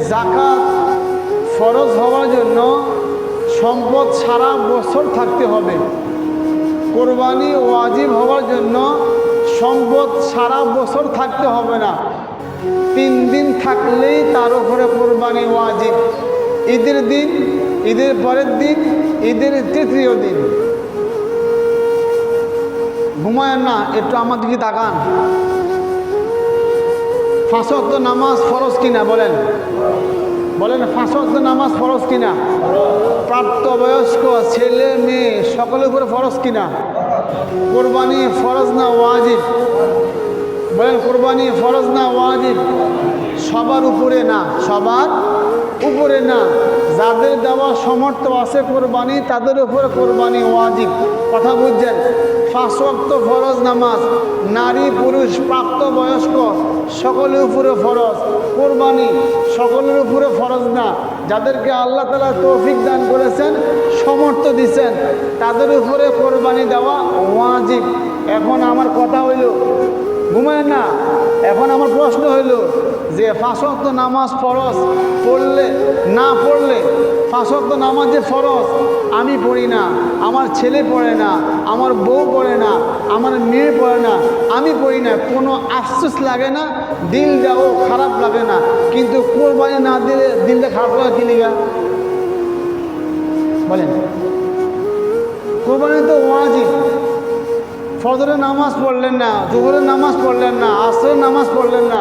যাকাত ফরজ হওয়ার জন্য সম্পদ সারা বছর থাকতে হবে। কোরবানি ওয়াজিব হওয়ার জন্য সম্পদ সারা বছর থাকতে হবে না, 3 দিন থাকলেই তার উপরে কোরবানি ওয়াজিব। ঈদের দিন, ঈদের পরের দিন, ঈদের তৃতীয় দিন। ঘুমায়েন না, একটু আমার দিকে তাকান। 5 ওয়াক্ত নামাজ ফরজ কিনা বলেন, বলেন 5 ওয়াক্ত নামাজ ফরজ কিনা? প্রাপ্তবয়স্ক ছেলে মেয়ে সকলের উপরে ফরজ কিনা? কোরবানি ফরজ না ওয়াজিব? বলেন কোরবানি ফরজ না ওয়াজিব? সবার উপরে না, সবার উপরে না। যাদের দেওয়া সমর্থ আছে কোরবানি, তাদের উপরে কোরবানি ওয়াজিব। কথা বুঝছেন? 5 ওয়াক্ত ফরজ নামাজ নারী পুরুষ প্রাপ্তবয়স্ক সকলের উপরে ফরজ। কোরবানি সকলের উপরে ফরজ না। যাদেরকে আল্লাহ তাআলা তৌফিক দান করেছেন, সমর্থ দিচ্ছেন, তাদের উপরে কোরবানি দেওয়া ওয়াজিব। এখন আমার কথা হইল, ঘুমায় না, এখন আমার প্রশ্ন হইল যে 5 ওয়াক্ত নামাজ ফরজ পড়লে না পড়লে, 5 ওয়াক্ত নামাজ যে ফরজ আমি পড়ি না, আমার ছেলে পড়ে না, আমার বউ পড়ে না, আমার মেয়ে পড়ে না, আমি পড়ি না, কোনো আফসোস লাগে না, দিলটাও খারাপ লাগে না। কিন্তু কোরবানি না দিলে দিলটা খারাপ লাগে কি লিগা বলেন? কোরবানি তো ওয়াজিব। ফজরের নামাজ পড়লেন না, জোহরের নামাজ পড়লেন না, আসরের নামাজ পড়লেন না,